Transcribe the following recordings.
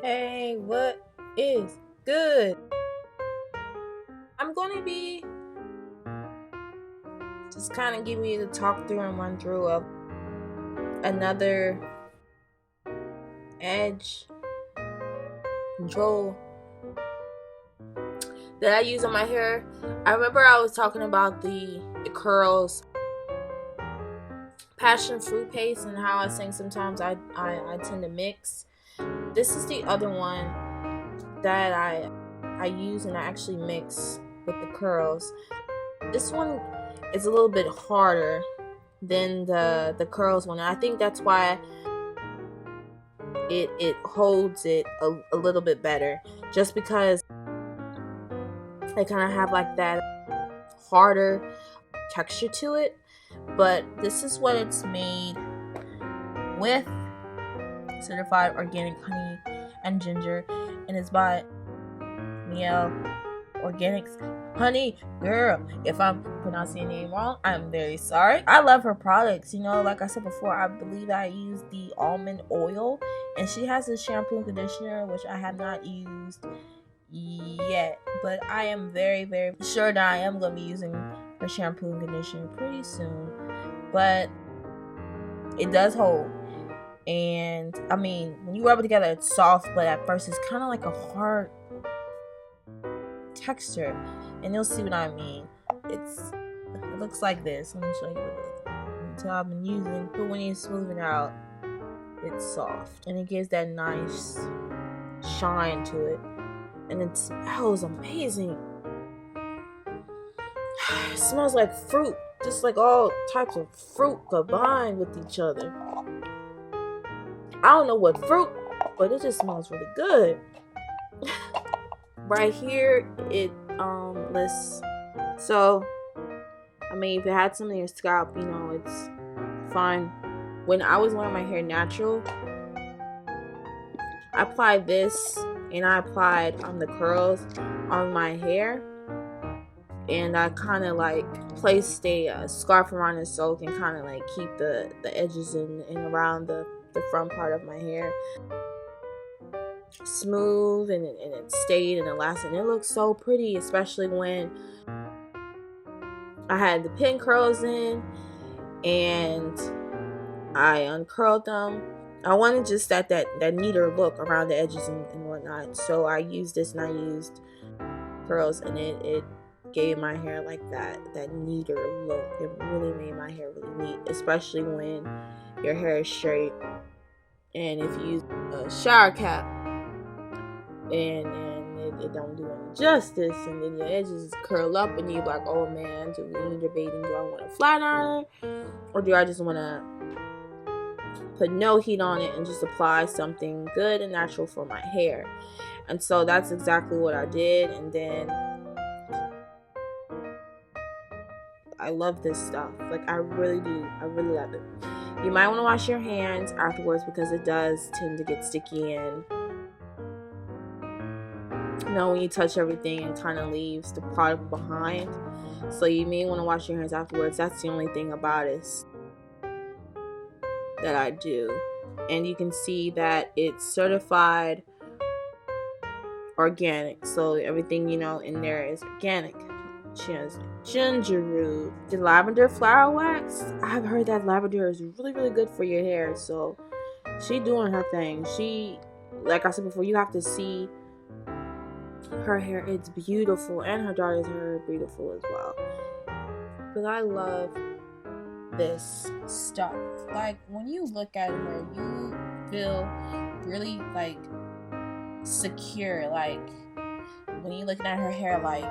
Hey, what is good? I'm going to be just kind of giving you the talk through and run through of another edge control that I use on my hair. I remember I was talking about the curls, passion fruit paste, and how I think sometimes I tend to mix. This is the other one that I use and I actually mix with the curls. This one is a little bit harder than the curls one. I think that's why it holds it a little bit better, just because they kind of have like that harder texture to it. But this is what it's made with: certified organic honey and ginger, and it's by Mielle Organics. Honey girl, if I'm pronouncing your name wrong, I'm very sorry. I love her products. Like I said before, I believe I use the almond oil, and she has a shampoo and conditioner which I have not used yet, but I am very, very sure that I am going to be using her shampoo and conditioner pretty soon. But it does hold, and I mean, when you rub it together, it's soft, but at first it's kind of like a hard texture, and you'll see what I mean. It looks like this. Let me show you what it is. Until I've been using, but when you smooth it out, it's soft, and it gives that nice shine to it, and it smells amazing. It smells like fruit, just like all types of fruit combined with each other. I don't know what fruit, but it just smells really good. Right here, it lists. So, I mean, if it had some in your scalp, it's fine. When I was wearing my hair natural, I applied this, and I applied the curls on my hair, and I kind of like placed a scarf around it so it can kind of like keep the edges and around the front part of my hair smooth, and it stayed and it lasted, and it looked so pretty, especially when I had the pin curls in and I uncurled them. I wanted just that neater look around the edges and whatnot, so I used this, and I used curls, and it gave my hair like that neater look. It really made my hair really neat, especially when your hair is straight, and if you use a shower cap and it don't do any justice, and then your edges curl up, and you're like, oh man, you're debating, do I want a flat iron, or do I just want to put no heat on it and just apply something good and natural for my hair? And so that's exactly what I did. And then I love this stuff. Like, I really do. I really love it. You might want to wash your hands afterwards, because it does tend to get sticky, and when you touch everything, it kind of leaves the product behind. So you may want to wash your hands afterwards. That's the only thing about it that I do. And you can see that it's certified organic, so everything in there is organic. She has ginger root, the lavender flower wax. I've heard that lavender is really, really good for your hair, so she doing her thing. She, like I said before, you have to see her hair. It's beautiful, and her daughter's hair is beautiful as well. But I love this stuff. Like, when you look at her, you feel really like secure. Like, when you're looking at her hair, like,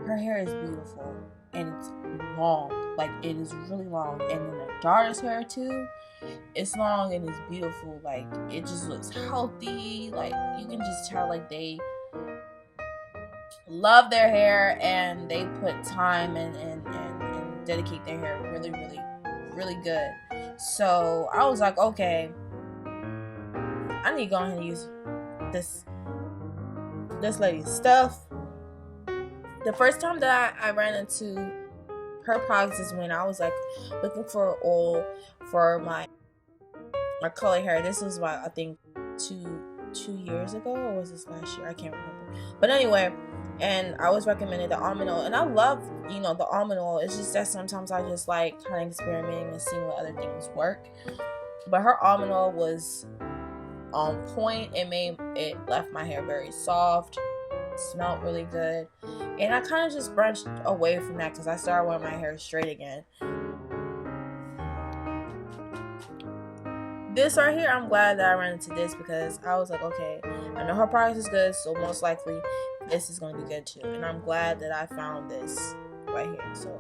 her hair is beautiful, and it's long. Like, it is really long. And then her daughter's hair too, it's long and it's beautiful. Like, it just looks healthy. Like, you can just tell, like, they love their hair, and they put time and dedicate their hair really, really, really good. So I was like, okay, I need to go ahead and use this lady's stuff. The first time that I ran into her products is when I was like looking for oil for my my curly hair. This was about, I think, two years ago, or was this last year? I can't remember. But anyway, and I was recommended the almond oil, and I love, you know, the almond oil. It's just that sometimes I just like kind of experimenting and seeing what other things work. But her almond oil was on point. It left my hair very soft, smelled really good, and I kind of just branched away from that because I started wearing my hair straight again. This right here, I'm glad that I ran into this because I was like, okay, I know her product is good, so most likely this is going to be good too. And I'm glad that I found this right here. So